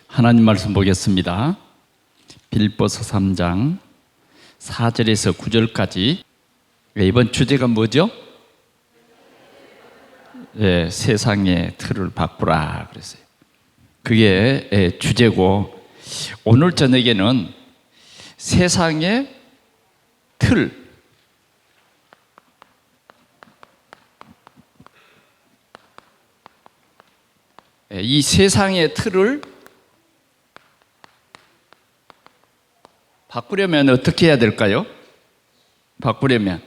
하나님 말씀 보겠습니다. 빌립보서 3장 4절에서 9절까지. 이번 주제가 뭐죠? 세상의 틀을 바꾸라 그랬어요. 그게 주제고, 오늘 저녁에는 세상의 틀, 이 세상의 틀을 바꾸려면 어떻게 해야 될까요? 바꾸려면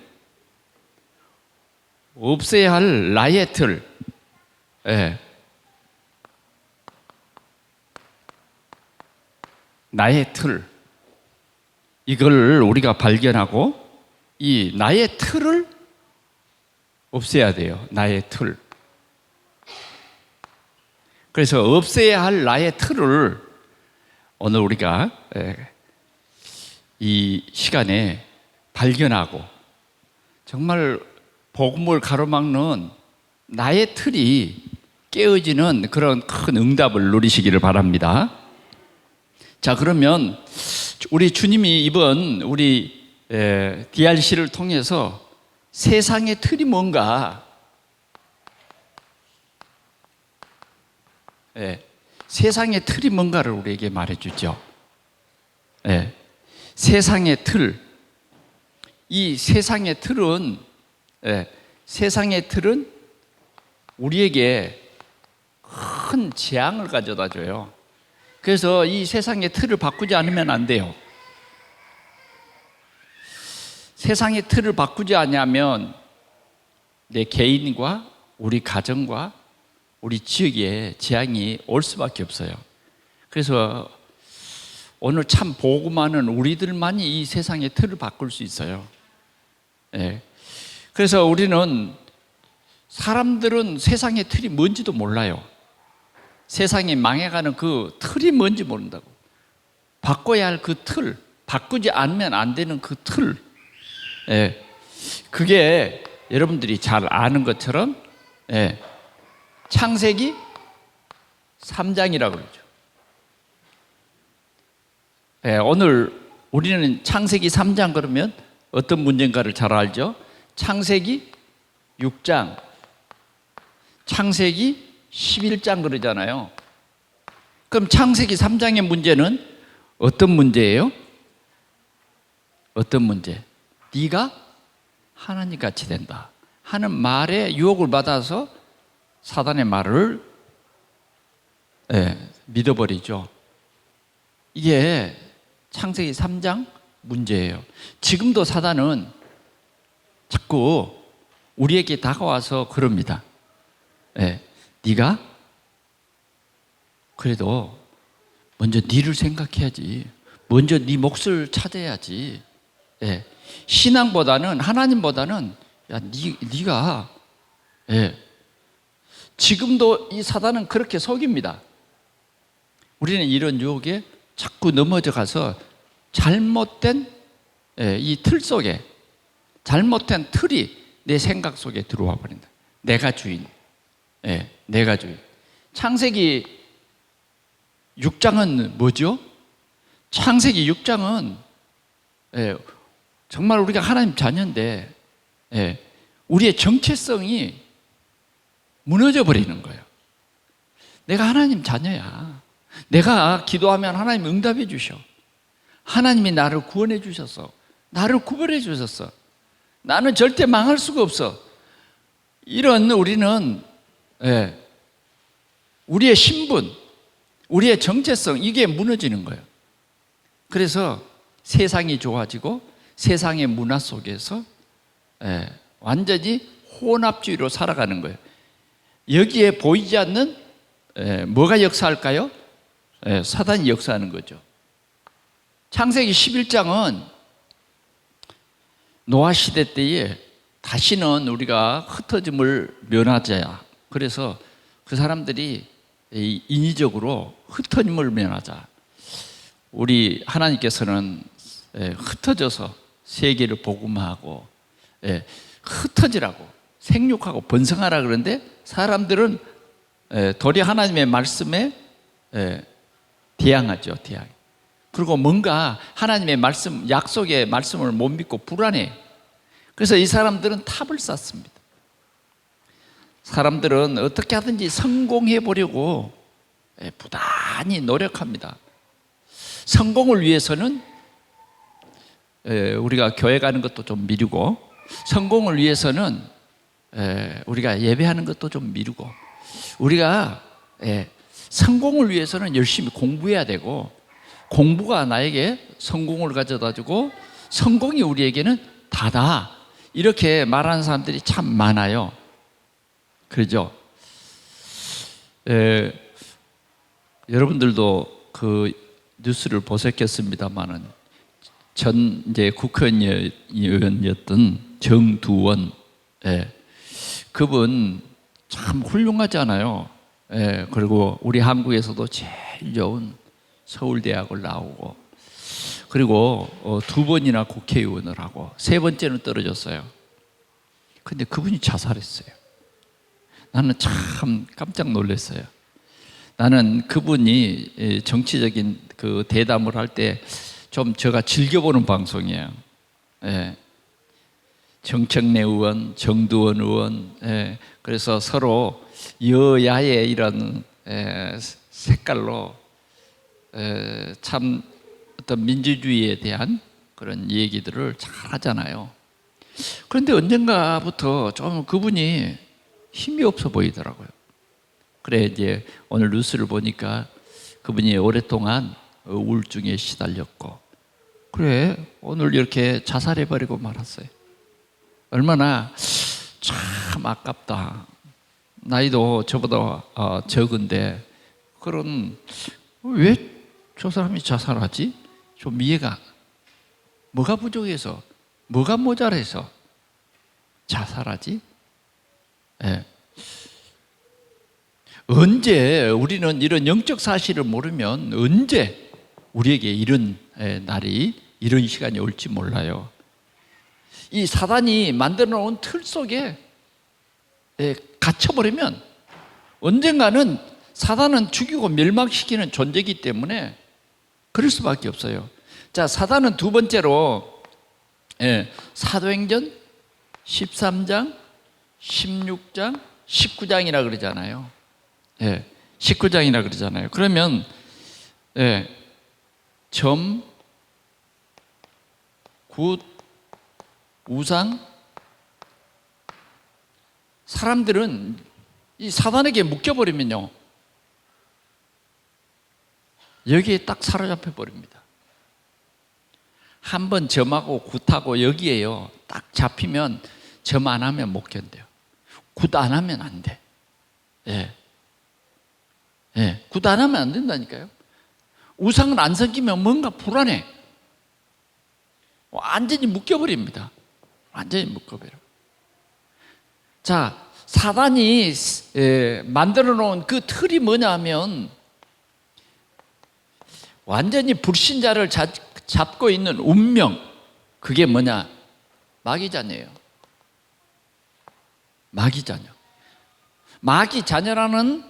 없애야 할 나의 틀, 나의 틀, 이걸 우리가 발견하고 이 나의 틀을 없애야 돼요. 나의 틀. 그래서 없애야 할 나의 틀을 오늘 우리가 이 시간에 발견하고, 정말 복음을 가로막는 나의 틀이 깨어지는 그런 큰 응답을 누리시기를 바랍니다. 자, 그러면 우리 주님이 이번 우리 DRC를 통해서 세상의 틀이 뭔가, 세상의 틀이 뭔가를 우리에게 말해주죠. 세상의 틀, 이 세상의 틀은 세상의 틀은 우리에게 큰 재앙을 가져다 줘요. 그래서 이 세상의 틀을 바꾸지 않으면 안 돼요. 세상의 틀을 바꾸지 않으면 내 개인과 우리 가정과 우리 지역에 재앙이 올 수밖에 없어요. 그래서 오늘 참 복음하는 우리들만이 이 세상의 틀을 바꿀 수 있어요. 그래서 우리는, 사람들은 세상의 틀이 뭔지도 몰라요. 세상이 망해가는 그 틀이 뭔지 모른다고. 바꿔야 할 그 틀, 바꾸지 않으면 안 되는 그 틀, 그게 여러분들이 잘 아는 것처럼 창세기 3장이라고 그러죠. 오늘 우리는 창세기 3장 그러면 어떤 문제인가를 잘 알죠? 창세기 6장, 창세기 11장 그러잖아요. 그럼 창세기 3장의 문제는 어떤 문제예요? 어떤 문제? 네가 하나님 같이 된다 하는 말에 유혹을 받아서 사단의 말을 믿어버리죠. 이게 창세기 3장 문제예요. 지금도 사단은 자꾸 우리에게 다가와서 그럽니다. 네가 그래도 먼저 네를 생각해야지, 먼저 네 몫을 찾아야지. 신앙보다는, 하나님보다는 야, 네가 지금도 이 사단은 그렇게 속입니다. 우리는 이런 유혹에 자꾸 넘어져 가서 잘못된 이 틀 속에, 잘못된 틀이 내 생각 속에 들어와 버린다. 내가 주인. 내가 주인. 창세기 6장은 뭐죠? 창세기 6장은 정말 우리가 하나님 자녀인데 우리의 정체성이 무너져 버리는 거예요. 내가 하나님 자녀야. 내가 기도하면 하나님 응답해 주셔. 하나님이 나를 구원해 주셨어. 나를 구별해 주셨어. 나는 절대 망할 수가 없어. 이런 우리는 우리의 신분, 우리의 정체성, 이게 무너지는 거예요. 그래서 세상이 좋아지고 세상의 문화 속에서 완전히 혼합주의로 살아가는 거예요. 여기에 보이지 않는 뭐가 역사할까요? 사단이 역사하는 거죠. 창세기 11장은 노아 시대 때에 다시는 우리가 흩어짐을 면하자. 그래서 그 사람들이 인위적으로 흩어짐을 면하자. 우리 하나님께서는 흩어져서 세계를 복음화하고 흩어지라고, 생육하고 번성하라 그러는데, 사람들은 도리 하나님의 말씀에 대항하죠, 대항. 그리고 뭔가 하나님의 말씀, 약속의 말씀을 못 믿고 불안해. 그래서 이 사람들은 탑을 쌓습니다. 사람들은 어떻게 하든지 성공해 보려고 부단히 노력합니다. 성공을 위해서는 우리가 교회 가는 것도 좀 미루고, 성공을 위해서는 우리가 예배하는 것도 좀 미루고, 우리가 성공을 위해서는 열심히 공부해야 되고, 공부가 나에게 성공을 가져다 주고 성공이 우리에게는 다다, 이렇게 말하는 사람들이 참 많아요. 그렇죠? 여러분들도 그 뉴스를 보셨겠습니다만은 전 이제 국회의원이었던 정두원, 그분 참 훌륭하잖아요. 그리고 우리 한국에서도 제일 좋은 서울대학을 나오고, 그리고 2번이나 국회의원을 하고 3번째는 떨어졌어요. 근데 그분이 자살했어요. 나는 참 깜짝 놀랐어요. 나는 그분이 정치적인 그 대담을 할 때 좀 제가 즐겨보는 방송이에요. 정청래 의원, 정두원 의원, 그래서 서로 여야의 이런 색깔로 참 어떤 민주주의에 대한 그런 얘기들을 잘 하잖아요. 그런데 언젠가부터 좀 그분이 힘이 없어 보이더라고요. 그래 이제 오늘 뉴스를 보니까 그분이 오랫동안 우울증에 시달렸고, 그래 오늘 이렇게 자살해버리고 말았어요. 얼마나 참 아깝다. 나이도 저보다 적은데 그런, 왜 저 사람이 자살하지? 좀 이해가, 뭐가 부족해서, 뭐가 모자라서 자살하지? 언제 우리는 이런 영적 사실을 모르면 언제 우리에게 이런 날이, 이런 시간이 올지 몰라요. 이 사단이 만들어 놓은 틀 속에 갇혀버리면 언젠가는, 사단은 죽이고 멸망시키는 존재이기 때문에 그럴 수밖에 없어요. 자, 사단은 두 번째로 사도행전 13장, 16장, 19장이라 그러잖아요. 19장이라 그러잖아요. 그러면 점, 굿, 우상, 사람들은 이 사단에게 묶여버리면요, 여기에 딱 사로잡혀 버립니다. 한번 점하고 굿하고 여기에요 딱 잡히면, 점 안 하면 못 견뎌요. 굿 안 하면 안 돼. 굿 안 하면 안 된다니까요. 우상은 안 섬기면 뭔가 불안해. 완전히 묶여버립니다. 완전히 묶어버려. 자, 사단이 만들어 놓은 그 틀이 뭐냐면, 완전히 불신자를 잡고 있는 운명, 그게 뭐냐? 마귀 자녀예요. 마귀 자녀. 마귀 자녀라는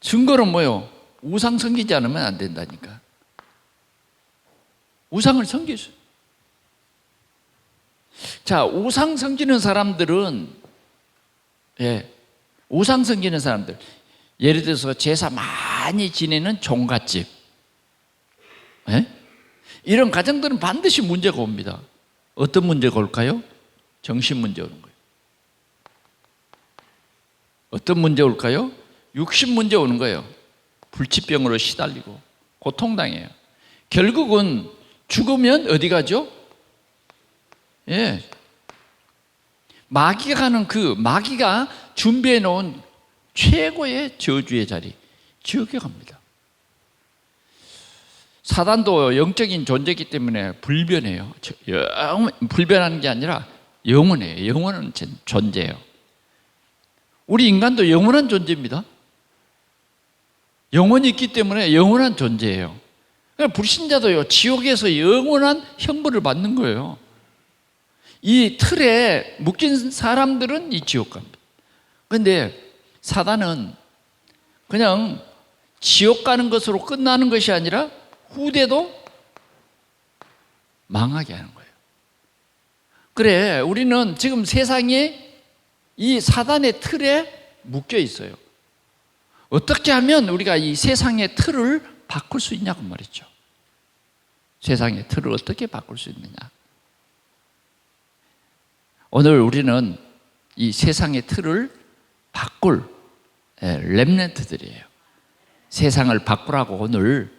증거는 뭐예요? 우상 섬기지 않으면 안 된다니까. 우상을 섬기죠. 자, 우상 섬기는 사람들은, 우상 섬기는 사람들, 예를 들어서 제사 많이 지내는 종갓집, 이런 가정들은 반드시 문제가 옵니다. 어떤 문제가 올까요? 정신 문제 오는 거예요. 어떤 문제 올까요? 육신 문제 오는 거예요. 불치병으로 시달리고 고통당해요. 결국은 죽으면 어디 가죠? 마귀가 가는, 그 마귀가 준비해 놓은 최고의 저주의 자리, 지옥에 갑니다. 사단도 영적인 존재이기 때문에 불변해요. 불변하는 게 아니라 영원해요. 영원한 존재예요. 우리 인간도 영원한 존재입니다. 영원이 있기 때문에 영원한 존재예요. 그러니까 불신자도요, 지옥에서 영원한 형벌을 받는 거예요. 이 틀에 묶인 사람들은 이 지옥 갑니다. 그런데 사단은 그냥 지옥 가는 것으로 끝나는 것이 아니라 후대도 망하게 하는 거예요. 그래, 우리는 지금 세상에 이 사단의 틀에 묶여 있어요. 어떻게 하면 우리가 이 세상의 틀을 바꿀 수 있냐고 말이죠. 세상의 틀을 어떻게 바꿀 수 있느냐. 오늘 우리는 이 세상의 틀을 바꿀 렘넌트들이에요. 세상을 바꾸라고. 오늘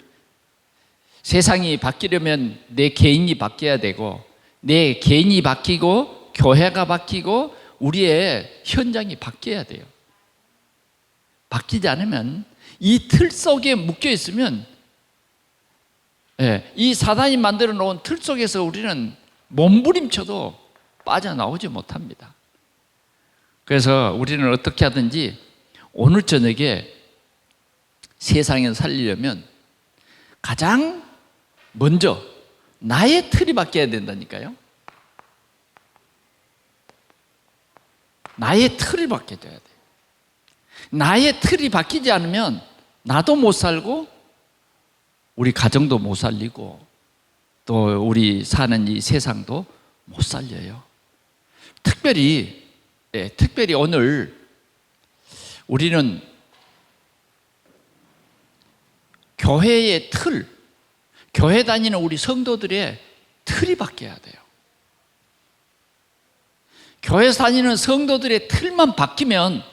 세상이 바뀌려면 내 개인이 바뀌어야 되고, 내 개인이 바뀌고 교회가 바뀌고 우리의 현장이 바뀌어야 돼요. 바뀌지 않으면, 이 틀 속에 묶여 있으면, 이 사단이 만들어 놓은 틀 속에서 우리는 몸부림쳐도 빠져나오지 못합니다. 그래서 우리는 어떻게 하든지 오늘 저녁에 세상에서 살리려면 가장 먼저 나의 틀이 바뀌어야 된다니까요. 나의 틀이 바뀌어야 돼요. 나의 틀이 바뀌지 않으면 나도 못 살고 우리 가정도 못 살리고 또 우리 사는 이 세상도 못 살려요. 특별히 오늘 우리는 교회의 틀, 교회 다니는 우리 성도들의 틀이 바뀌어야 돼요. 교회 다니는 성도들의 틀만 바뀌면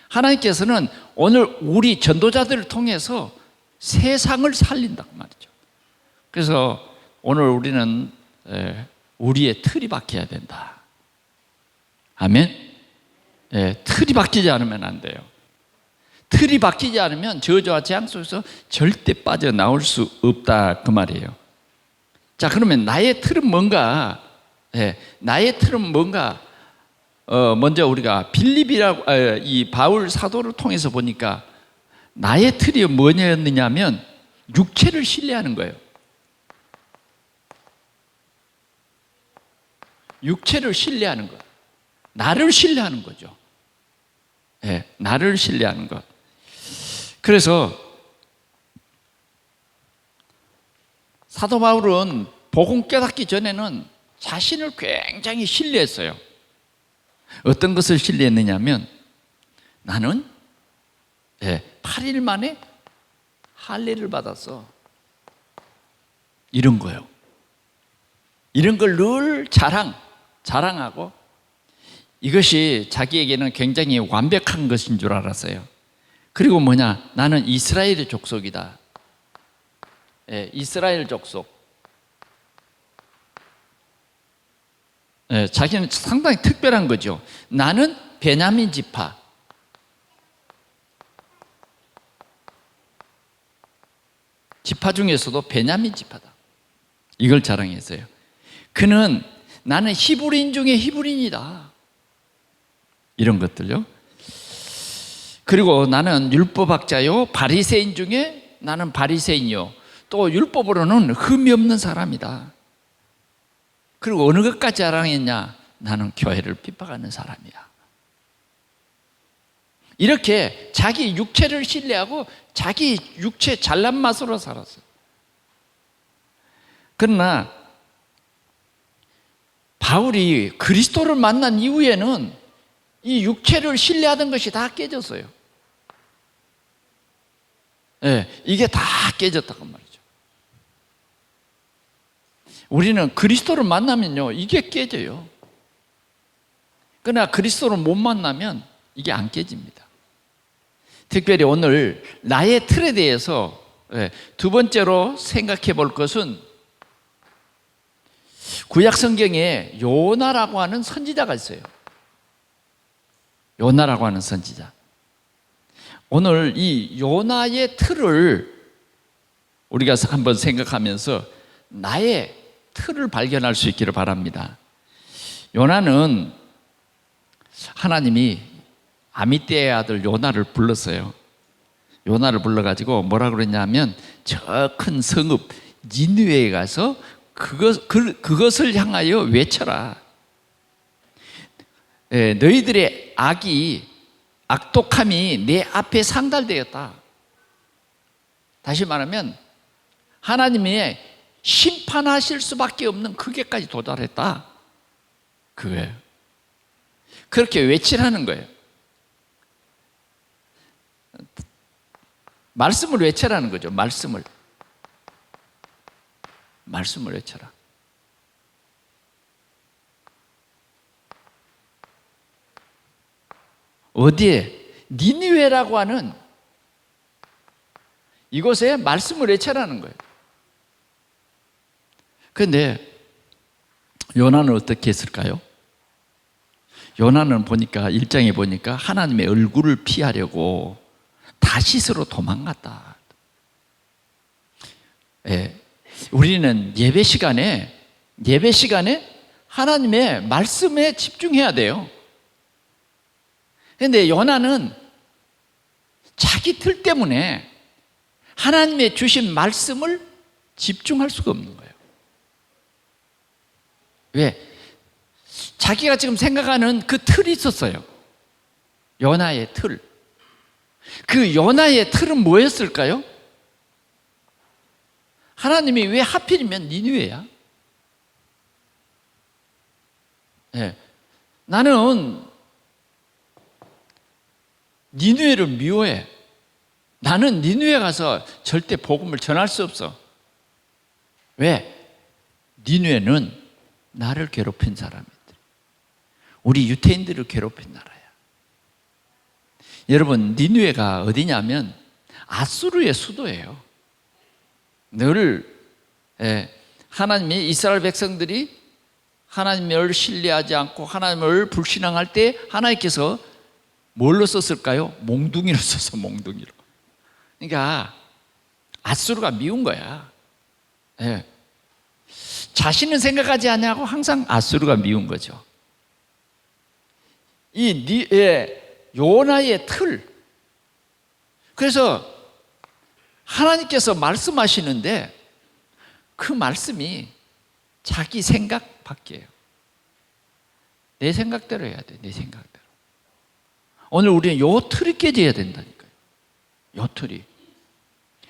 하나님께서는 오늘 우리 전도자들을 통해서 세상을 살린단 말이죠. 그래서 오늘 우리는 우리의 틀이 바뀌어야 된다. 아멘. 틀이 바뀌지 않으면 안 돼요. 틀이 바뀌지 않으면 저주와 재앙 속에서 절대 빠져나올 수 없다, 그 말이에요. 자, 그러면 나의 틀은 뭔가? 나의 틀은 뭔가? 먼저 우리가 빌립이라고 이 바울 사도를 통해서 보니까 나의 틀이 뭐냐면 육체를 신뢰하는 거예요. 육체를 신뢰하는 것, 나를 신뢰하는 거죠. 나를 신뢰하는 것. 그래서 사도 바울은 복음 깨닫기 전에는 자신을 굉장히 신뢰했어요. 어떤 것을 신뢰했느냐면, 나는 8일 만에 할례를 받았어, 이런 거예요. 이런 걸 늘 자랑하고, 이것이 자기에게는 굉장히 완벽한 것인 줄 알았어요. 그리고 뭐냐, 나는 이스라엘의 족속이다. 이스라엘 족속. 자기는 상당히 특별한 거죠. 나는 베냐민 지파. 지파 중에서도 베냐민 지파다, 이걸 자랑했어요. 그는 나는 히브리인 중에 히브리인이다, 이런 것들요. 그리고 나는 율법학자요, 바리새인 중에 나는 바리새인이요, 또 율법으로는 흠이 없는 사람이다. 그리고 어느 것까지 자랑했냐? 나는 교회를 핍박하는 사람이야. 이렇게 자기 육체를 신뢰하고 자기 육체 잘난 맛으로 살았어요. 그러나 바울이 그리스도를 만난 이후에는 이 육체를 신뢰하던 것이 다 깨졌어요. 이게 다 깨졌다고 말이죠. 우리는 그리스도를 만나면요, 이게 깨져요. 그러나 그리스도를 못 만나면 이게 안 깨집니다. 특별히 오늘 나의 틀에 대해서 두 번째로 생각해 볼 것은, 구약 성경에 요나라고 하는 선지자가 있어요. 요나라고 하는 선지자. 오늘 이 요나의 틀을 우리가 한번 생각하면서 나의 틀을 발견할 수 있기를 바랍니다. 요나는 하나님이 아미떼의 아들 요나를 불렀어요. 요나를 불러가지고 뭐라 그랬냐면, 저 큰 성읍 니느웨에 가서 그것을 향하여 외쳐라. 너희들의 악독함이 내 앞에 상달되었다. 다시 말하면 하나님이 심판하실 수밖에 없는 그게까지 도달했다. 그거예요. 그렇게 외치라는 거예요. 말씀을 외쳐라는 거죠. 말씀을 외쳐라. 어디에? 니느웨라고 하는 이곳에 말씀을 외쳐라는 거예요. 그런데 요나는 어떻게 했을까요? 요나는 보니까 1장에 보니까 하나님의 얼굴을 피하려고 다시스로 도망갔다. 예, 우리는 예배 시간에 하나님의 말씀에 집중해야 돼요. 그런데 요나는 자기 틀 때문에 하나님의 주신 말씀을 집중할 수가 없는 거예요. 왜? 자기가 지금 생각하는 그 틀이 있었어요. 요나의 틀. 그 요나의 틀은 뭐였을까요? 하나님이 왜 하필이면 니느웨야? 네. 나는 니느웨를 미워해. 나는 니느웨 가서 절대 복음을 전할 수 없어. 왜? 니느웨는 나를 괴롭힌 사람이들. 우리 유태인들을 괴롭힌 나라야. 여러분, 니느웨가 어디냐면 아수르의 수도예요. 늘 하나님이 이스라엘 백성들이 하나님을 신뢰하지 않고 하나님을 불신앙할 때 하나님께서 뭘로 썼을까요? 몽둥이로 써서 몽둥이로. 그러니까 아수르가 미운 거야. 예. 자신은 생각하지 않냐고 항상 아수르가 미운 거죠. 요나의 틀. 그래서 하나님께서 말씀하시는데 그 말씀이 자기 생각 밖이에요. 내 생각대로 해야 돼. 내 생각대로. 오늘 우리는 요 틀이 깨져야 된다니까요. 요 틀이.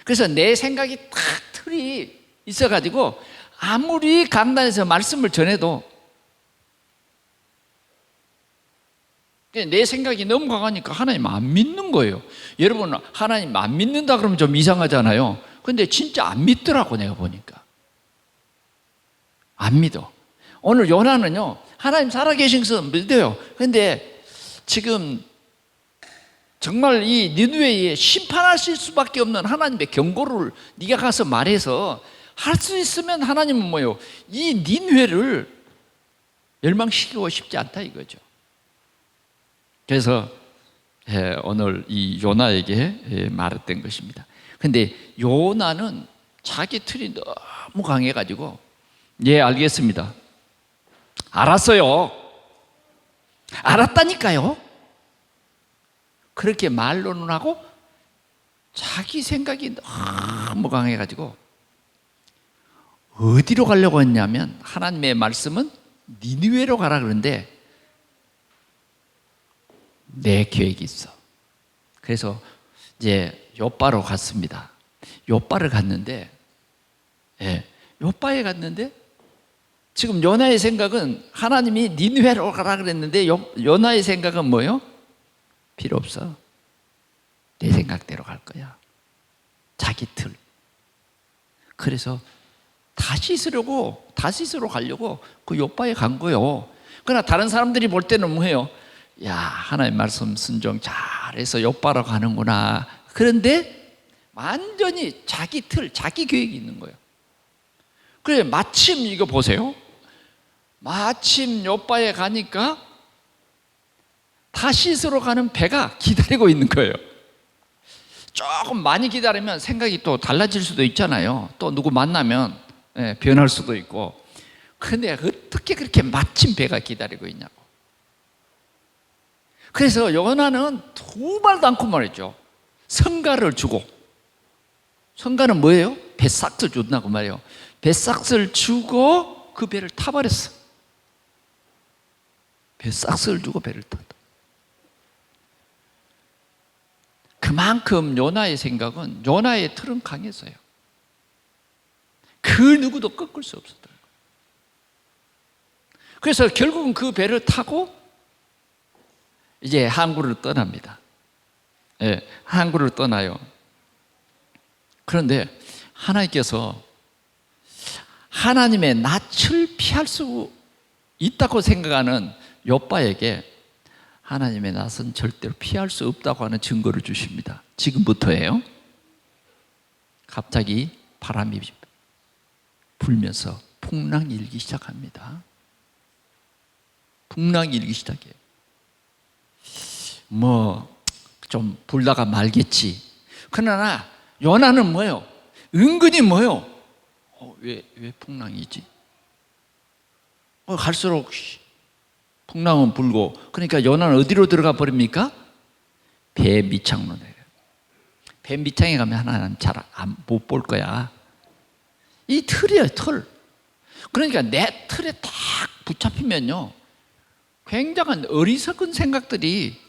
그래서 내 생각이 딱 틀이 있어가지고 아무리 강단에서 말씀을 전해도 내 생각이 너무 강하니까 하나님 안 믿는 거예요. 여러분, 하나님 안 믿는다 그러면 좀 이상하잖아요. 근데 진짜 안 믿더라고. 내가 보니까 안 믿어. 오늘 요나는요, 하나님 살아계신 것을 믿어요. 근데 지금 정말 이 니느웨에 심판하실 수밖에 없는 하나님의 경고를 네가 가서 말해서 할 수 있으면 하나님은 뭐예요? 이 니느웨를 멸망시키고 싶지 않다 이거죠. 그래서 오늘 이 요나에게 말했던 것입니다. 근데 요나는 자기 틀이 너무 강해가지고 예, 알겠습니다. 알았어요. 알았다니까요. 그렇게 말로는 하고 자기 생각이 너무 강해가지고 어디로 가려고 했냐면 하나님의 말씀은 니느웨로 가라 그러는데 내 계획이 있어. 그래서 이제 요바로 갔습니다. 요바를 갔는데 요바에 갔는데 지금 요나의 생각은 하나님이 니느웨로 가라 그랬는데 요나의 생각은 뭐예요? 필요 없어. 내 생각대로 갈 거야. 자기 틀. 그래서 다시스로 가려고 그 요바에 간 거예요. 그러나 다른 사람들이 볼 때는 뭐예요? 야, 하나님 말씀 순종 잘해서 요바로 가는구나. 그런데 완전히 자기 틀, 자기 계획이 있는 거예요. 그래, 마침 이거 보세요. 마침 요바에 가니까 다시스로 가는 배가 기다리고 있는 거예요. 조금 많이 기다리면 생각이 또 달라질 수도 있잖아요. 또 누구 만나면 변할 수도 있고. 근데 어떻게 그렇게 마침 배가 기다리고 있냐고. 그래서 요나는 두 말도 않고 말했죠. 성가를 주고. 성가는 뭐예요? 배삭을 준다고 말이에요. 배삭을 주고 그 배를 타버렸어. 배삭을 주고 배를 탔다. 그만큼 요나의 생각은, 요나의 틀은 강했어요. 그 누구도 꺾을 수 없었더라고요. 그래서 결국은 그 배를 타고 이제 항구를 떠납니다. 예, 항구를 떠나요. 그런데 하나님께서 하나님의 낯을 피할 수 있다고 생각하는 욥바에게 하나님의 낯은 절대로 피할 수 없다고 하는 증거를 주십니다. 지금부터예요. 갑자기 바람이 불면서 풍랑이 일기 시작합니다. 풍랑이 일기 시작해요. 좀 불다가 말겠지. 그러나 요나는 뭐예요? 은근히 뭐예요? 왜 풍랑이지? 갈수록 풍랑은 불고, 그러니까 요나는 어디로 들어가 버립니까? 배 밑창으로 내려요. 배 밑창에 가면 하나는 잘 못 볼 거야. 이 틀이에요, 틀. 그러니까 내 틀에 딱 붙잡히면요, 굉장한 어리석은 생각들이,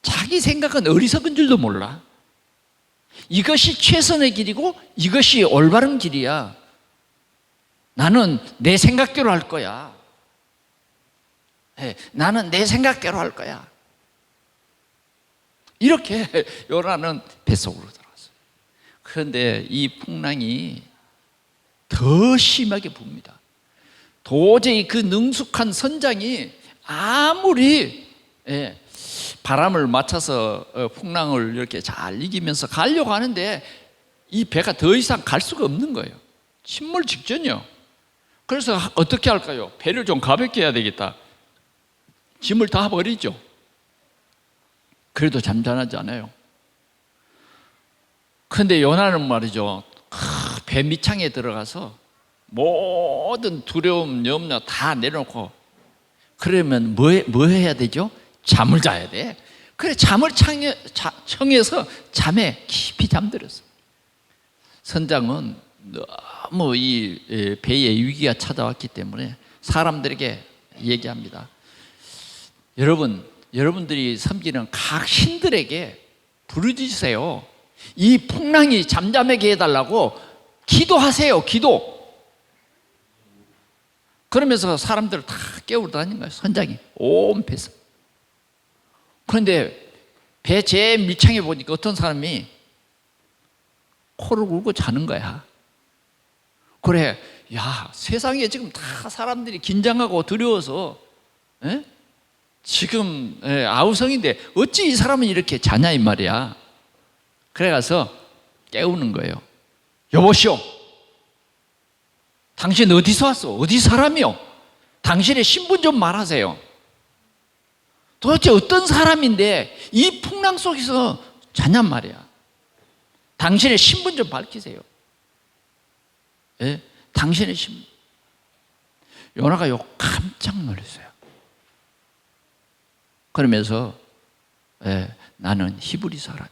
자기 생각은 어리석은 줄도 몰라. 이것이 최선의 길이고 이것이 올바른 길이야. 나는 내 생각대로 할 거야. 나는 내 생각대로 할 거야. 이렇게 요나는 뱃속으로 들어갔어요. 그런데 이 풍랑이 더 심하게 붑니다. 도저히 그 능숙한 선장이 아무리 바람을 맞춰서 풍랑을 이렇게 잘 이기면서 가려고 하는데 이 배가 더 이상 갈 수가 없는 거예요. 침몰 직전이요. 그래서 어떻게 할까요? 배를 좀 가볍게 해야 되겠다. 짐을 다 버리죠. 그래도 잠잠하지 않아요. 그런데 요나는 말이죠, 배 밑창에 들어가서 모든 두려움, 염려 다 내려놓고, 그러면 뭐 해야 되죠? 잠을 자야 돼. 그래, 잠을 청해서 잠에 깊이 잠들었어. 선장은 너무 이 배에 위기가 찾아왔기 때문에 사람들에게 얘기합니다. 여러분들이 섬기는 각 신들에게 부르짖으세요. 이 풍랑이 잠잠하게 해달라고 기도하세요. 기도. 그러면서 사람들을 다 깨우러 다니는 거예요. 선장이 온 배에서. 그런데 배 제일 밑창에 보니까 어떤 사람이 코를 골고 자는 거야. 그래, 야, 세상에 지금 다 사람들이 긴장하고 두려워서 지금 아우성인데 어찌 이 사람은 이렇게 자냐 이 말이야. 그래 가서 깨우는 거예요. 여보시오, 당신 어디서 왔어? 어디 사람이요? 당신의 신분 좀 말하세요. 도대체 어떤 사람인데 이 풍랑 속에서 자냔 말이야. 당신의 신분 좀 밝히세요. 당신의 신분. 요나가 깜짝 놀랐어요. 그러면서 나는 히브리 사람이요,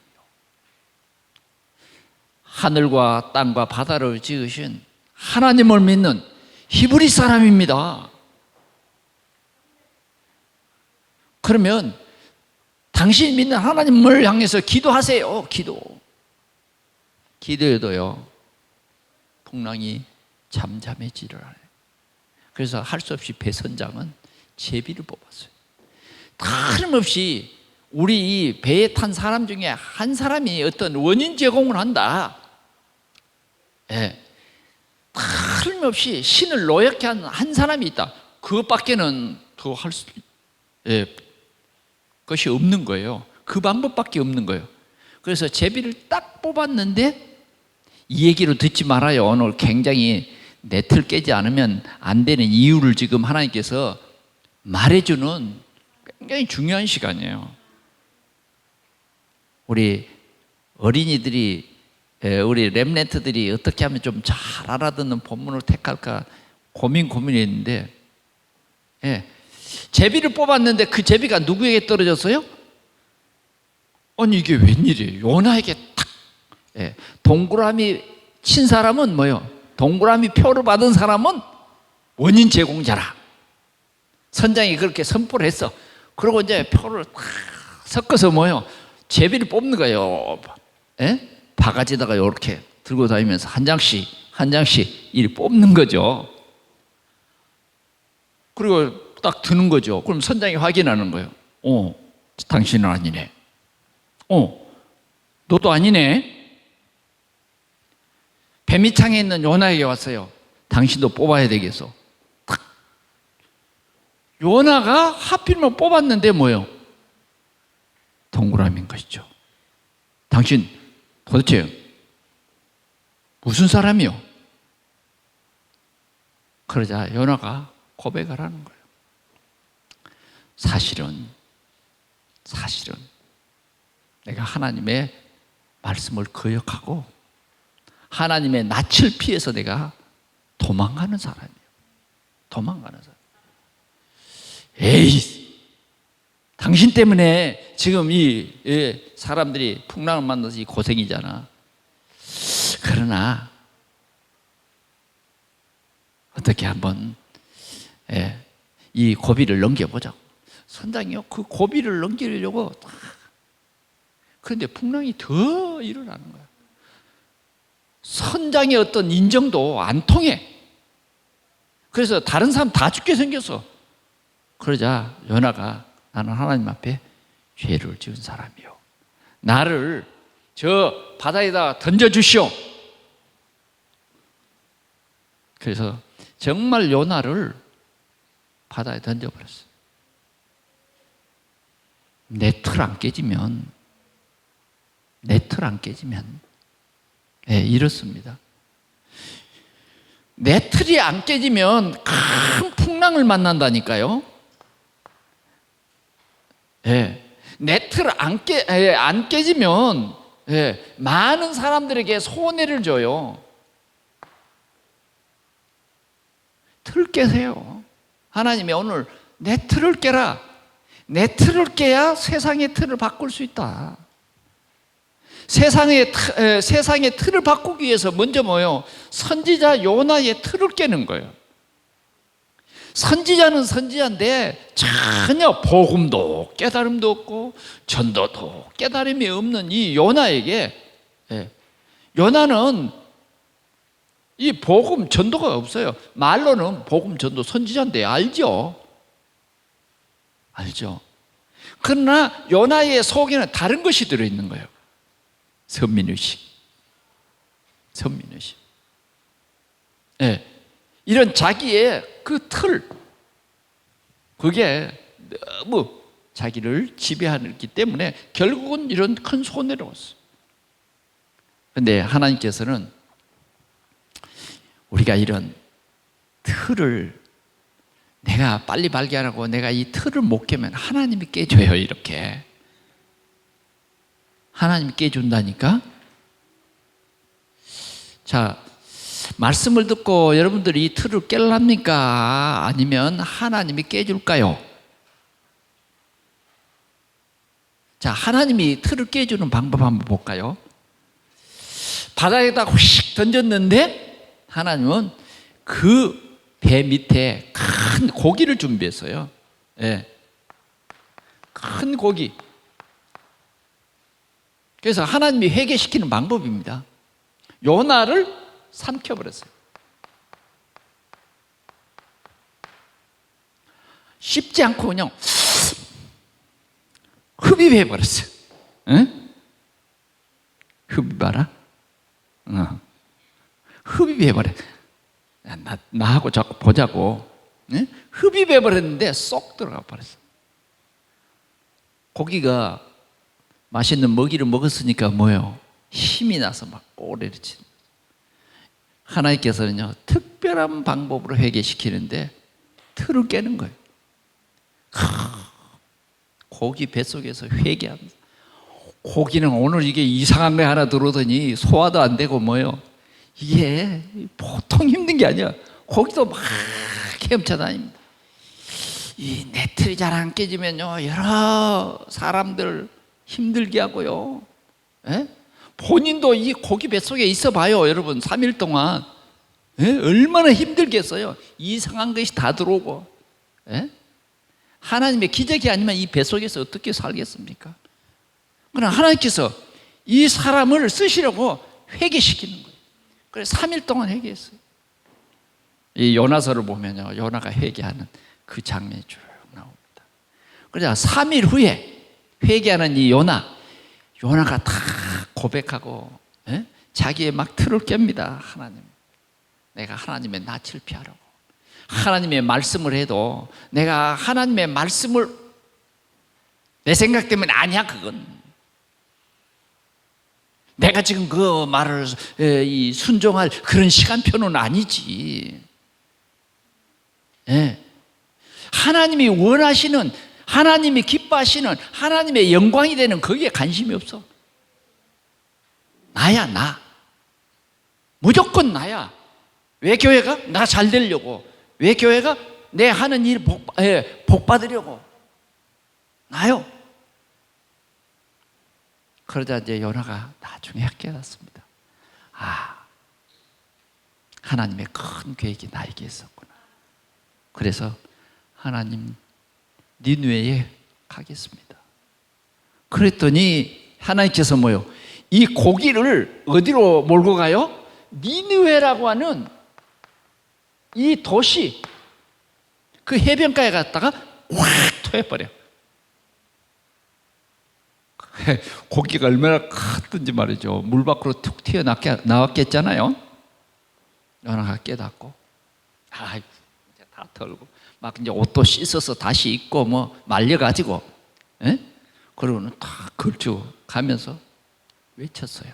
하늘과 땅과 바다를 지으신 하나님을 믿는 히브리 사람입니다. 그러면 당신이 믿는 하나님을 향해서 기도하세요. 기도해도요 풍랑이 잠잠해지를 않아요. 그래서 할 수 없이 배선장은 제비를 뽑았어요. 다름없이 우리 이 배에 탄 사람 중에 한 사람이 어떤 원인 제공을 한다. 다름없이 신을 노엽게 하는 한 사람이 있다. 그것밖에는 더 할 수 것이 없는 거예요. 그 방법밖에 없는 거예요. 그래서 제비를 딱 뽑았는데, 이 얘기로 듣지 말아요. 오늘 굉장히 내 틀 깨지 않으면 안 되는 이유를 지금 하나님께서 말해주는 굉장히 중요한 시간이에요. 우리 어린이들이, 우리 렘넌트들이 어떻게 하면 좀 잘 알아듣는 본문을 택할까 고민했는데, 제비를 뽑았는데 그 제비가 누구에게 떨어졌어요? 아니 이게 웬일이에요? 요나에게 탁. 동그라미 친 사람은 뭐요? 동그라미 표를 받은 사람은 원인 제공자라. 선장이 그렇게 선포를 했어. 그리고 이제 표를 탁 섞어서 뭐요? 제비를 뽑는 거예요. 예? 바가지에다가 이렇게 들고 다니면서 한 장씩 한 장씩 이 뽑는 거죠. 그리고 딱 드는 거죠. 그럼 선장이 확인하는 거예요. 당신은 아니네. 너도 아니네. 뱀이창에 있는 요나에게 왔어요. 당신도 뽑아야 되겠어. 탁. 요나가 하필이면 뽑았는데 뭐예요? 동그라미인 것이죠. 당신 도대체 무슨 사람이요? 그러자 요나가 고백을 하는 거예요. 사실은 내가 하나님의 말씀을 거역하고 하나님의 낯을 피해서 내가 도망가는 사람이에요. 도망가는 사람. 에이, 당신 때문에 지금 이 사람들이 풍랑을 만나서 이 고생이잖아. 그러나 어떻게 한번 이 고비를 넘겨보자고. 선장이요, 그 고비를 넘기려고. 그런데 풍랑이 더 일어나는 거야. 선장의 어떤 인정도 안 통해. 그래서 다른 사람 다 죽게 생겼어. 그러자 요나가 나는 하나님 앞에 죄를 지은 사람이요. 나를 저 바다에다 던져주시오. 그래서 정말 요나를 바다에 던져버렸어요. 내 틀 안 깨지면 이렇습니다. 내 틀이 안 깨지면 큰 풍랑을 만난다니까요. 내 틀 안 깨지면 많은 사람들에게 손해를 줘요. 틀 깨세요. 하나님이 오늘 내 틀을 깨라. 내 틀을 깨야 세상의 틀을 바꿀 수 있다. 세상의 틀을 바꾸기 위해서 먼저 뭐예요? 선지자 요나의 틀을 깨는 거예요. 선지자는 선지자인데 전혀 복음도 깨달음도 없고 전도도 깨달음이 없는 이 요나에게 요나는 이 복음 전도가 없어요. 말로는 복음 전도 선지자인데 알죠? 그러나 요나의 속에는 다른 것이 들어있는 거예요. 선민의식. 이런 자기의 그 틀, 그게 너무 자기를 지배하기 때문에 결국은 이런 큰 손해를 왔어요. 그런데 하나님께서는 우리가 이런 틀을 내가 빨리 발견하고 내가 이 틀을 못 깨면 하나님이 깨줘요. 이렇게 하나님이 깨준다니까. 자, 말씀을 듣고 여러분들이 이 틀을 깰랍니까? 아니면 하나님이 깨줄까요? 자, 하나님이 틀을 깨주는 방법 한번 볼까요? 바다에다 휙 던졌는데 하나님은 그 배 밑에 큰 고기를 준비했어요. 큰 고기. 그래서 하나님이 회개시키는 방법입니다. 요나를 삼켜버렸어요. 쉽지 않고 그냥 흡입해버렸어요. 흡입하라? 흡입해버렸어요. 나하고 자꾸 보자고. 흡입해버렸는데 쏙 들어가 버렸어. 고기가 맛있는 먹이를 먹었으니까 뭐예요? 힘이 나서 막 꼬리를 치는 거예요. 하나님께서는요, 특별한 방법으로 회개시키는데 틀을 깨는 거예요. 고기 뱃속에서 회개합니다. 고기는 오늘 이게 이상한 거 하나 들어오더니 소화도 안 되고 뭐예요? 이게 보통 힘든 게 아니야. 고기도 막 헤엄쳐다닙니다. 이 네틀이 잘 안 깨지면요, 여러 사람들 힘들게 하고요. 본인도 이 고기 뱃속에 있어 봐요. 여러분 3일 동안 얼마나 힘들겠어요. 이상한 것이 다 들어오고. 하나님의 기적이 아니면 이 뱃속에서 어떻게 살겠습니까? 그러나 하나님께서 이 사람을 쓰시려고 회개시키는 거예요. 그래서 3일 동안 회개했어요. 이 요나서를 보면요, 요나가 회개하는 그 장면이 쭉 나옵니다. 그래서 3일 후에 회개하는 이 요나가 다 고백하고, 예? 자기의 막 틀을 깹니다. 하나님, 내가 하나님의 낯을 피하려고, 하나님의 말씀을 해도 내가 하나님의 말씀을 내 생각 때문에 아니야. 그건 내가 지금 그 말을 순종할 그런 시간표는 아니지. 예. 하나님이 원하시는, 하나님이 기뻐하시는 하나님의 영광이 되는 거기에 관심이 없어. 나야, 나. 무조건 나야. 왜 교회가? 나 잘 되려고. 왜 교회가? 내 하는 일 복 받으려고. 나요. 그러자 이제 요나가 나중에 깨닫습니다. 아, 하나님의 큰 계획이 나에게 있었구나. 그래서 하나님, 니느웨에 가겠습니다. 그랬더니 하나님께서 뭐요? 이 고기를 어디로 몰고 가요? 니느웨라고 하는 이 도시, 그 해변가에 갔다가 확 토해버려. 고기가 얼마나 컸든지 말이죠. 물 밖으로 툭 튀어나왔겠잖아요. 요나가 깨닫고, 아이고, 이제 다 털고, 막 이제 옷도 씻어서 다시 입고, 뭐, 말려가지고, 예? 그러고는 다 걸쳐 가면서 외쳤어요.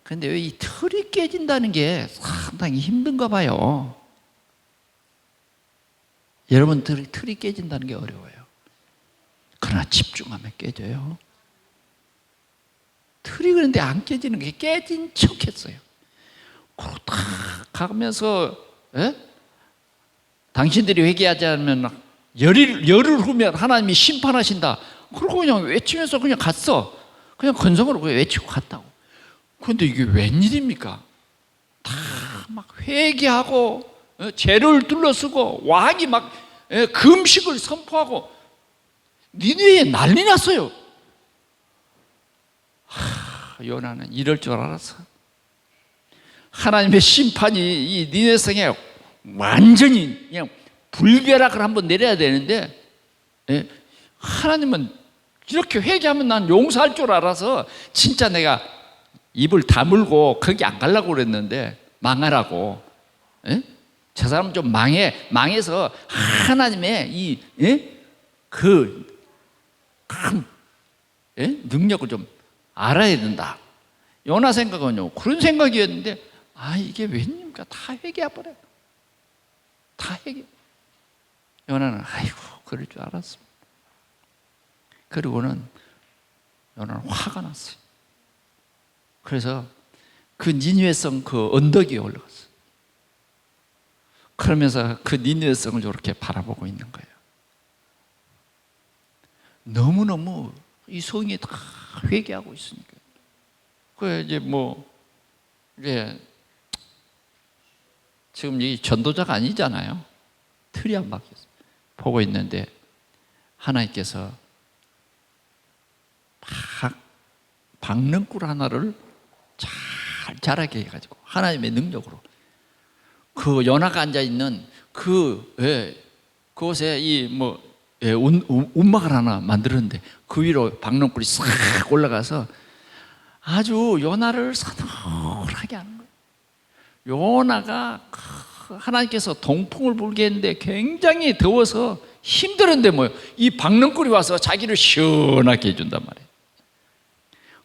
그런데 왜 이 틀이 깨진다는 게 상당히 힘든가 봐요. 여러분들이 틀이 깨진다는 게 어려워요. 그러나 집중하면 깨져요. 틀이 그런데 안 깨지는 게 깨진 척 했어요. 그러고 딱 가면서, 에? 당신들이 회개하지 않으면 열흘 후면 하나님이 심판하신다. 그러고 그냥 외치면서 그냥 갔어. 그냥 건성으로 그냥 외치고 갔다고. 그런데 이게 웬일입니까? 다 막 회개하고, 죄를 둘러쓰고, 왕이 막 금식을 선포하고, 니느웨에 난리 났어요. 요나는 이럴 줄 알았어. 하나님의 심판이 이 니느웨 성에 완전히 그냥 불벼락을 한번 내려야 되는데, 하나님은 이렇게 회개하면 난 용서할 줄 알아서 진짜 내가 입을 다물고 거기 안 가려고 그랬는데, 망하라고. 저 사람은 좀 망해서 하나님의 그 큰 능력을 좀 알아야 된다. 요나 생각은요, 그런 생각이었는데, 아, 이게 웬입니까? 다 회개해버려요. 다 회개. 요나는 아이고, 그럴 줄 알았습니다. 그리고는 요나는 화가 났어요. 그래서 그 니느웨 성 그 언덕 위에 올라갔어요. 그러면서 그 니느웨 성을 이렇게 바라보고 있는 거예요. 너무너무 이 성이 다 회개하고 있으니까. 그 이제 지금 이 전도자가 아니잖아요. 틀이 안 박혔어요. 보고 있는데 하나님께서 박능꿀 하나를 잘 자라게 해가지고 하나님의 능력으로 그 요나가 앉아 있는 그곳에 운막을 하나 만들었는데 그 위로 박능꿀이 싹 올라가서 아주 요나를 서늘하게 하는 거예요. 요나가 하나님께서 동풍을 불게 했는데 굉장히 더워서 힘들었는데 이 박능꿀이 와서 자기를 시원하게 해준단 말이에요.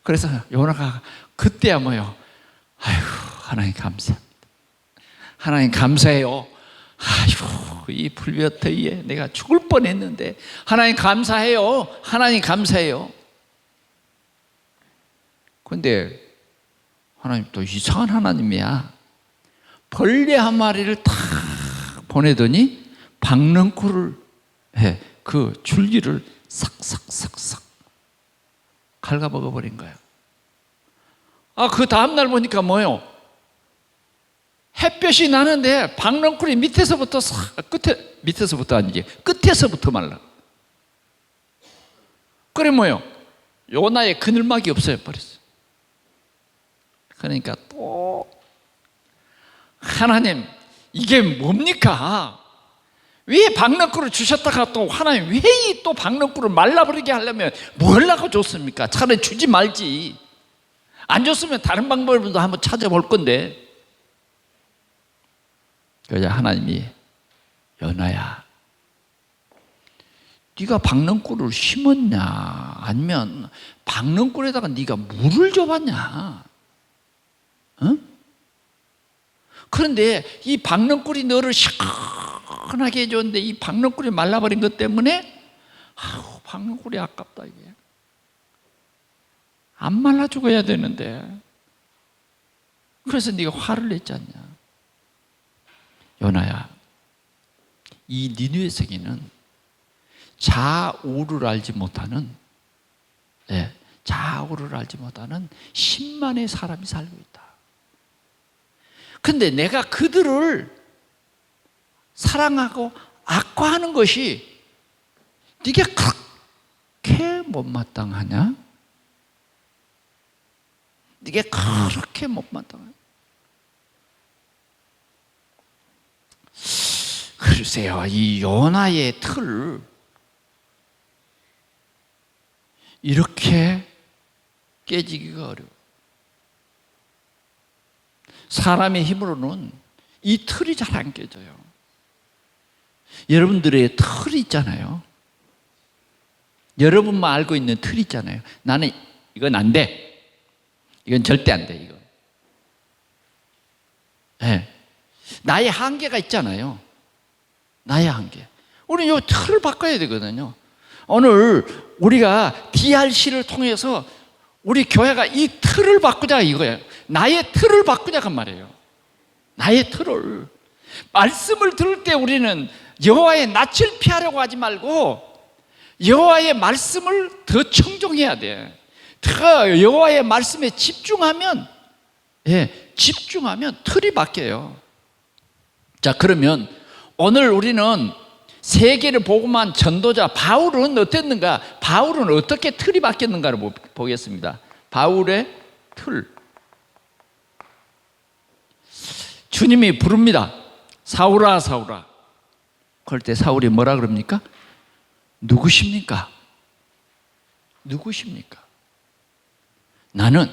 그래서 요나가 그때야 아이고, 하나님 감사합니다. 하나님 감사해요. 아이고, 이 불볕더위에 내가 죽을 뻔했는데 하나님 감사해요. 하나님 감사해요. 그런데 하나님 또 이상한 하나님이야. 벌레 한 마리를 탁 보내더니 박능꿀을 그 줄기를 싹싹싹싹 갉아먹어버린 거야. 그 다음날 보니까 햇볕이 나는데 박능꿀이 밑에서부터 끝에서부터 아니지, 끝에서부터 말라. 그래 뭐요? 요나의 그늘막이 없어져 버렸어요. 그러니까 또 하나님 이게 뭡니까? 왜 박넝쿨을 주셨다가 또 하나님 왜 또 박넝쿨을 말라버리게 하려면 뭘 하고 줬습니까? 차라리 주지 말지. 안 줬으면 다른 방법을 한번 찾아볼 건데. 그러자 하나님이 연하야, 네가 박넝쿨을 심었냐 아니면 박넝쿨에다가 네가 물을 줘봤냐? 응? 그런데 이 박넝쿨이 너를 시원하게 해줬는데 이 박넝쿨이 말라버린 것 때문에 박넝쿨이 아깝다. 이게 안 말라 죽어야 되는데 그래서 네가 화를 냈지 않냐? 요나야, 이 니느웨 성에는 좌우를 알지 못하는 좌우를 알지 못하는 10만의 사람이 살고 있다. 근데 내가 그들을 사랑하고 악화하는 것이 네게 그렇게 못마땅하냐? 네게 그렇게 못마땅하냐? 글쎄요, 이 요나의 틀 이렇게 깨지기가 어려워. 사람의 힘으로는 이 틀이 잘 안 깨져요. 여러분들의 틀이 있잖아요. 여러분만 알고 있는 틀이 있잖아요. 나는 이건 안 돼. 이건 절대 안 돼. 이거. 네. 나의 한계가 있잖아요. 나의 한계. 우리 이 틀을 바꿔야 되거든요. 오늘 우리가 DRC를 통해서 우리 교회가 이 틀을 바꾸자 이거예요. 나의 틀을 바꾸자란 말이에요. 나의 틀을. 말씀을 들을 때 우리는 여호와의 낯을 피하려고 하지 말고 여호와의 말씀을 더 청종해야 돼. 더 여호와의 말씀에 집중하면 집중하면 틀이 바뀌어요. 자, 그러면 오늘 우리는 세계를 복음한 전도자 바울은 어땠는가? 바울은 어떻게 틀이 바뀌었는가를 보겠습니다. 바울의 틀. 주님이 부릅니다. 사울아, 사울아. 그럴 때 사울이 뭐라 그럽니까? 누구십니까? 누구십니까? 나는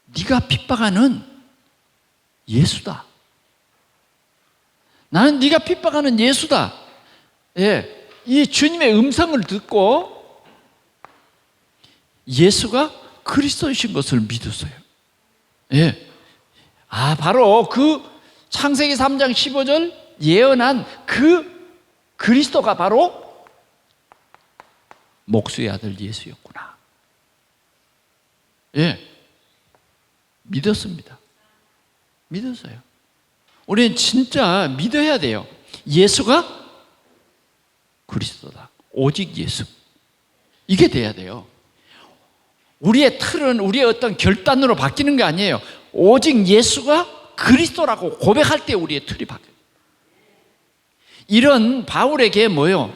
네가 핍박하는 예수다. 나는 네가 핍박하는 예수다. 예, 이 주님의 음성을 듣고 예수가 그리스도이신 것을 믿었어요. 예, 바로 그 창세기 3장 15절 예언한 그 그리스도가 바로 목수의 아들 예수였구나. 예, 믿었습니다. 믿었어요. 우리는 진짜 믿어야 돼요. 예수가 그리스도다. 오직 예수. 이게 돼야 돼요. 우리의 틀은 우리의 어떤 결단으로 바뀌는 게 아니에요. 오직 예수가 그리스도라고 고백할 때 우리의 틀이 바뀌어요. 이런 바울에게 뭐요?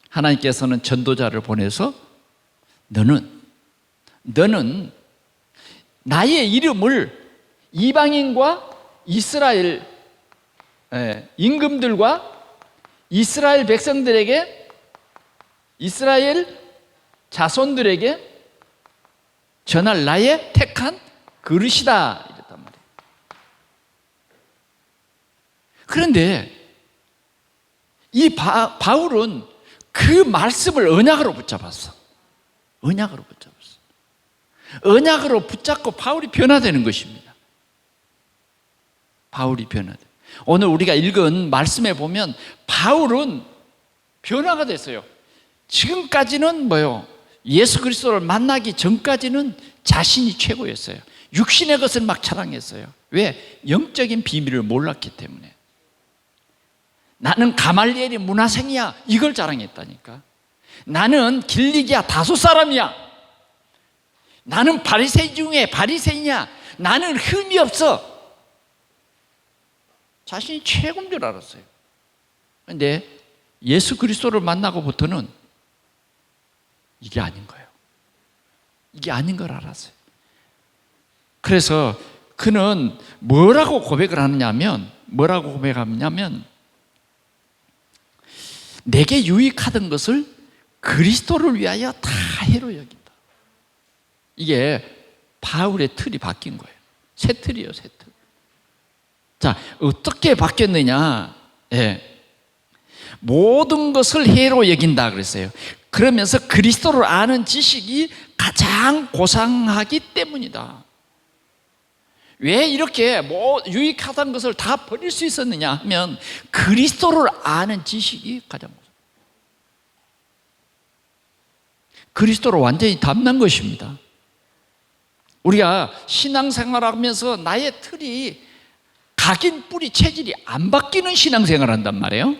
하나님께서는 전도자를 보내서 너는 나의 이름을 이방인과 이스라엘 임금들과 이스라엘 백성들에게, 이스라엘 자손들에게 전할 나의 택한 그릇이다 이랬단 말이에요. 그런데 이 바울은 그 말씀을 언약으로 붙잡았어. 언약으로 붙잡았어. 언약으로 붙잡고 바울이 변화되는 것입니다. 바울이 변화돼. 오늘 우리가 읽은 말씀에 보면 바울은 변화가 됐어요. 지금까지는 뭐요? 예수 그리스도를 만나기 전까지는 자신이 최고였어요. 육신의 것을 막 자랑했어요. 왜? 영적인 비밀을 몰랐기 때문에. 나는 가말리엘의 문화생이야, 이걸 자랑했다니까. 나는 길리기아 다소 사람이야. 나는 바리새인 중에 바리새인이야. 나는 흠이 없어. 자신이 최고인 줄 알았어요. 그런데 예수 그리스도를 만나고부터는 이게 아닌 거예요. 이게 아닌 걸 알았어요. 그래서 그는 뭐라고 고백을 하느냐면, 내게 유익하던 것을 그리스도를 위하여 다 해로 여긴다. 이게 바울의 틀이 바뀐 거예요. 새 틀이에요, 새 틀. 자, 어떻게 바뀌었느냐? 모든 것을 해로 여긴다 그랬어요. 그러면서 그리스도를 아는 지식이 가장 고상하기 때문이다. 왜 이렇게 유익하다는 것을 다 버릴 수 있었느냐 하면 그리스도를 아는 지식이 가장 고상. 그리스도를 완전히 닮는 것입니다. 우리가 신앙생활하면서 나의 틀이 각인 뿌리 체질이 안 바뀌는 신앙생활을 한단 말이에요.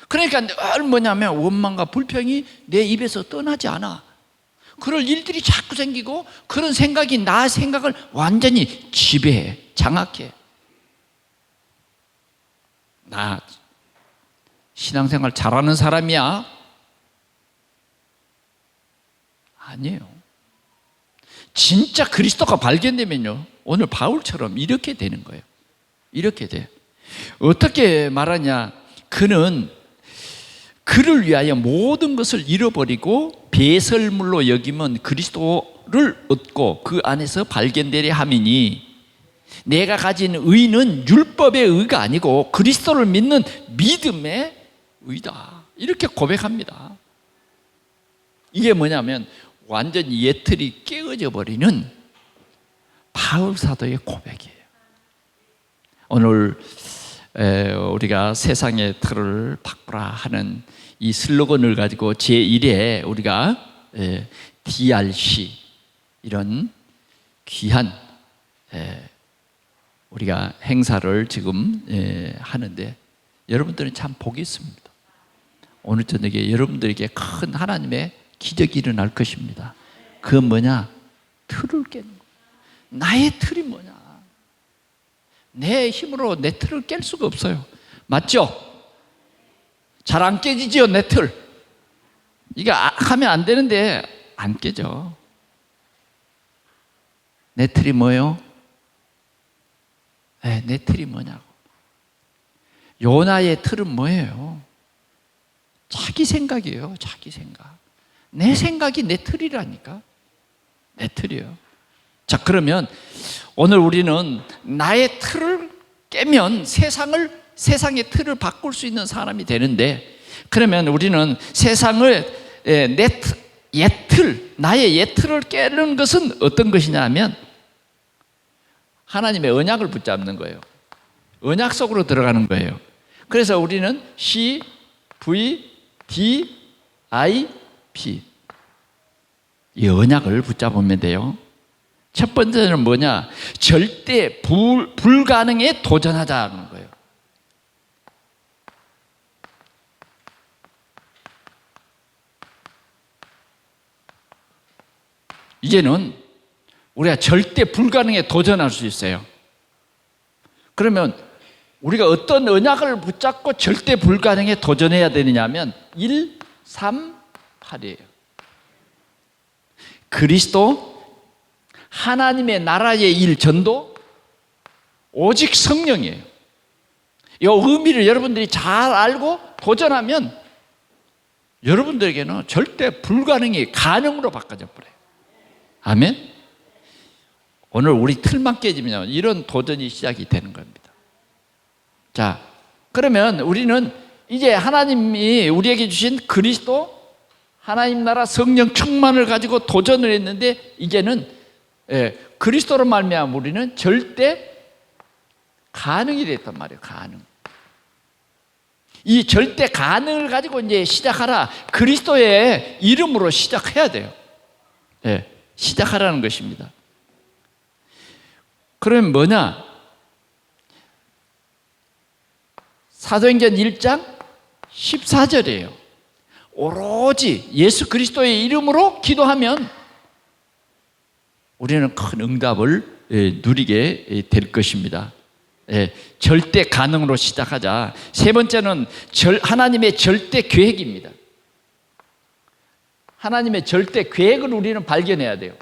그러니까 늘 뭐냐면 원망과 불평이 내 입에서 떠나지 않아. 그럴 일들이 자꾸 생기고 그런 생각이 나 생각을 완전히 지배해, 장악해. 나 신앙생활 잘하는 사람이야? 아니에요. 진짜 그리스도가 발견되면요, 오늘 바울처럼 이렇게 되는 거예요. 이렇게 돼. 어떻게 말하냐? 그는 그를 위하여 모든 것을 잃어버리고 배설물로 여기면 그리스도를 얻고 그 안에서 발견되려 함이니, 내가 가진 의는 율법의 의가 아니고 그리스도를 믿는 믿음의 의다. 이렇게 고백합니다. 이게 뭐냐면 완전히 옛틀이 깨어져 버리는 바울 사도의 고백이에요. 오늘 우리가 세상의 틀을 바꾸라 하는 이 슬로건을 가지고 제1회 우리가 DRC 이런 귀한 우리가 행사를 지금 하는데, 여러분들은 참 복이 있습니다. 오늘 저녁에 여러분들에게 큰 하나님의 기적이 일어날 것입니다. 그건 뭐냐? 틀을 깨는 거예요. 나의 틀이 뭐냐? 내 힘으로 내 틀을 깰 수가 없어요. 맞죠? 잘 안 깨지죠, 내 틀. 이게 하면 안 되는데 안 깨져. 내 틀이 뭐예요? 내 틀이 뭐냐고. 요나의 틀은 뭐예요? 자기 생각이에요. 자기 생각. 내 생각이 내 틀이라니까. 내 틀이에요. 자, 그러면 오늘 우리는 나의 틀을 깨면 세상의 틀을 바꿀 수 있는 사람이 되는데, 그러면 우리는 세상을 나의 옛 틀을 깨는 것은 어떤 것이냐 하면 하나님의 언약을 붙잡는 거예요. 언약 속으로 들어가는 거예요. 그래서 우리는 C, V, D, I, P 이 언약을 붙잡으면 돼요. 첫 번째는 뭐냐? 절대 불가능에 도전하자는 거예요. 이제는 우리가 절대 불가능에 도전할 수 있어요. 그러면 우리가 어떤 언약을 붙잡고 절대 불가능에 도전해야 되느냐 하면 1, 3, 8이에요. 그리스도, 하나님의 나라의 일, 전도, 오직 성령이에요. 이 의미를 여러분들이 잘 알고 도전하면 여러분들에게는 절대 불가능이 가능으로 바꿔져 버려요. 아멘? 오늘 우리 틀만 깨지면 이런 도전이 시작이 되는 겁니다. 자, 그러면 우리는 이제 하나님이 우리에게 주신 그리스도, 하나님 나라, 성령 충만을 가지고 도전을 했는데, 이제는 그리스도로 말미암아 우리는 절대 가능이 됐단 말이에요. 가능. 이 절대 가능을 가지고 이제 시작하라. 그리스도의 이름으로 시작해야 돼요. 시작하라는 것입니다. 그러면 뭐냐? 사도행전 1장 14절이에요. 오로지 예수 그리스도의 이름으로 기도하면 우리는 큰 응답을 누리게 될 것입니다. 절대 가능으로 시작하자. 세 번째는 하나님의 절대 계획입니다. 하나님의 절대 계획을 우리는 발견해야 돼요.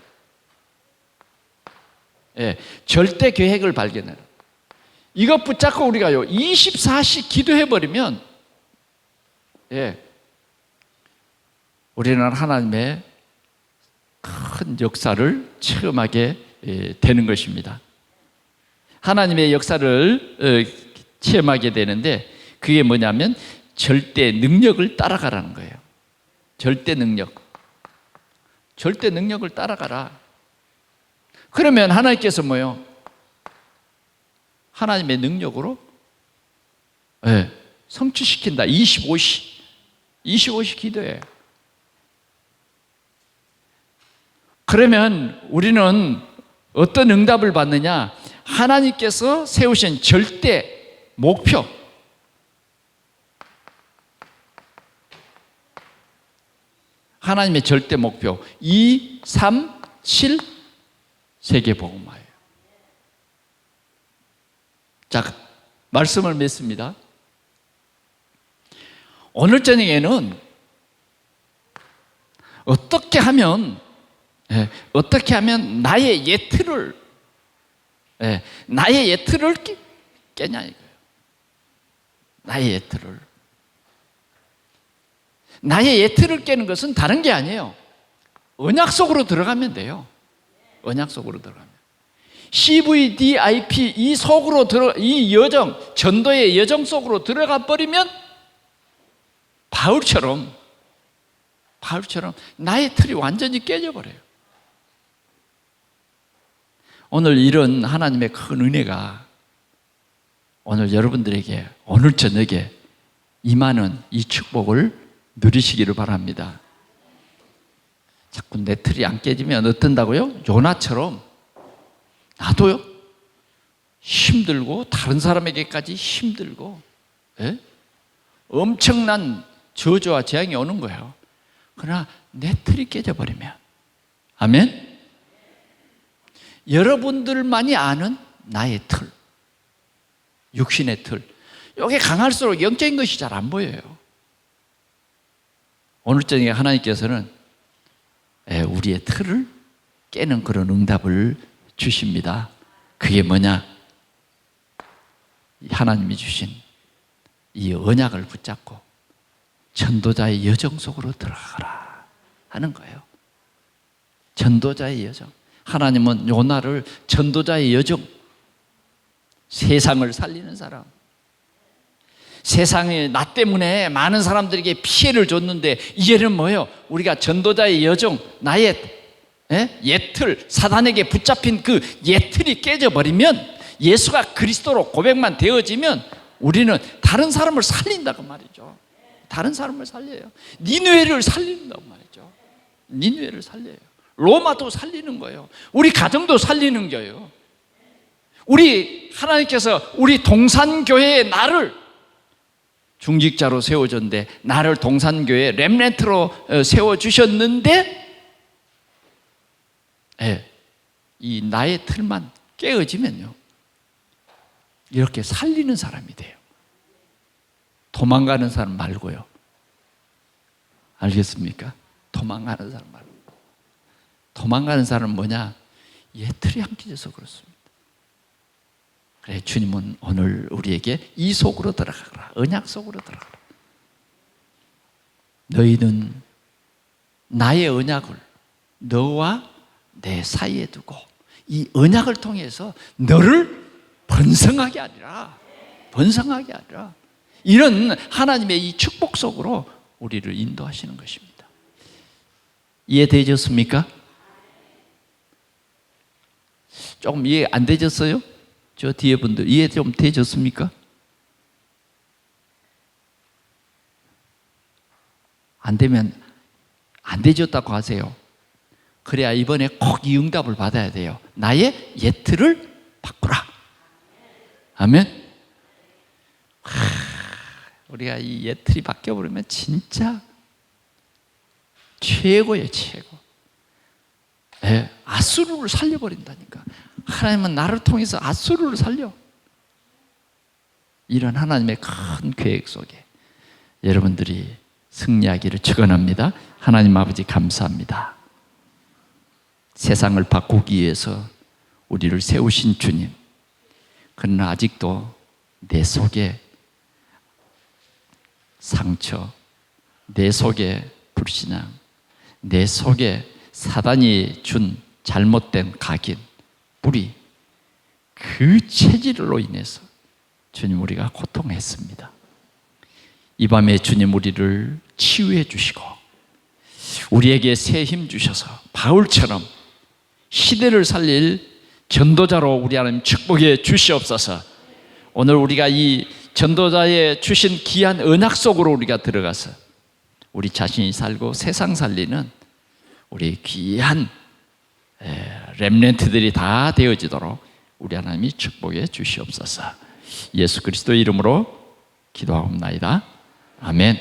예, 절대 계획을 발견해라. 이것 붙잡고 우리가요 24시 기도해버리면 우리는 하나님의 큰 역사를 체험하게 되는 것입니다. 하나님의 역사를 체험하게 되는데 그게 뭐냐면 절대 능력을 따라가라는 거예요. 절대 능력을 따라가라. 그러면 하나님께서 뭐요? 하나님의 능력으로 성취시킨다. 25시 기도해요. 그러면 우리는 어떤 응답을 받느냐? 하나님께서 세우신 절대 목표, 하나님의 절대 목표 2, 3, 7 세계복음화예요. 자, 말씀을 맺습니다. 오늘 저녁에는 어떻게 하면 나의 예틀을 깨냐 이거예요. 나의 예틀을 깨는 것은 다른 게 아니에요. 언약 속으로 들어가면 돼요. 언약 속으로 들어가면. CVDIP 이 여정, 전도의 여정 속으로 들어가 버리면 바울처럼 나의 틀이 완전히 깨져버려요. 오늘 이런 하나님의 큰 은혜가 오늘 여러분들에게 오늘 저녁에 임하는 이 축복을 누리시기를 바랍니다. 자꾸 내 틀이 안 깨지면 어떤다고요? 요나처럼 나도요 힘들고 다른 사람에게까지 힘들고 엄청난 저주와 재앙이 오는 거예요. 그러나 내 틀이 깨져버리면, 아멘? 여러분들만이 아는 나의 틀, 육신의 틀, 이게 강할수록 영적인 것이 잘 안 보여요. 오늘 저녁에 하나님께서는 우리의 틀을 깨는 그런 응답을 주십니다. 그게 뭐냐? 하나님이 주신 이 언약을 붙잡고 전도자의 여정 속으로 들어가라 하는 거예요. 전도자의 여정. 하나님은 요나를 전도자의 여정, 세상을 살리는 사람, 세상에 나 때문에 많은 사람들에게 피해를 줬는데 이제는 뭐예요? 우리가 전도자의 여정, 나의 예틀, 사단에게 붙잡힌 그 예틀이 깨져버리면, 예수가 그리스도로 고백만 되어지면 우리는 다른 사람을 살린다고 말이죠. 다른 사람을 살려요. 니느웨를 살린다고 말이죠. 니느웨를 살려요. 로마도 살리는 거예요. 우리 가정도 살리는 거예요. 우리 하나님께서 우리 동산교회의 나를 중직자로 세워줬는데, 나를 동산교회 렘넌트로 세워주셨는데, 이 나의 틀만 깨어지면요 이렇게 살리는 사람이 돼요. 도망가는 사람 말고요. 알겠습니까? 도망가는 사람 말고. 도망가는 사람은 뭐냐? 예틀이 안 깨져서 그렇습니다. 그래, 주님은 오늘 우리에게 이 속으로 들어가라, 언약 속으로 들어가라. 너희는 나의 언약을 너와 내 사이에 두고 이 언약을 통해서 너를 번성하게 하리라. 이런 하나님의 이 축복 속으로 우리를 인도하시는 것입니다. 이해되셨습니까? 조금 이해 안 되셨어요? 저 뒤에 분들 이해 좀 되셨습니까? 안 되면 안 되셨다고 하세요. 그래야 이번에 꼭 이 응답을 받아야 돼요. 나의 예틀을 바꾸라. 아멘. 우리가 이 예틀이 바뀌어버리면 진짜 최고예요, 최고. 아수르를 살려버린다니까. 하나님은 나를 통해서 아수르를 살려. 이런 하나님의 큰 계획 속에 여러분들이 승리하기를 축원합니다. 하나님 아버지 감사합니다. 세상을 바꾸기 위해서 우리를 세우신 주님, 그러나 아직도 내 속에 상처, 내 속에 불신앙, 내 속에 사단이 준 잘못된 각인, 뿌리, 그 체질로 인해서 주님 우리가 고통했습니다. 이 밤에 주님 우리를 치유해 주시고 우리에게 새 힘 주셔서 바울처럼 시대를 살릴 전도자로 우리 하나님 축복해 주시옵소서. 오늘 우리가 이 전도자의 주신 귀한 언약 속으로 우리가 들어가서 우리 자신이 살고 세상 살리는 우리 귀한 렘넌트들이 다 되어지도록 우리 하나님이 축복해 주시옵소서. 예수 그리스도 이름으로 기도하옵나이다. 아멘.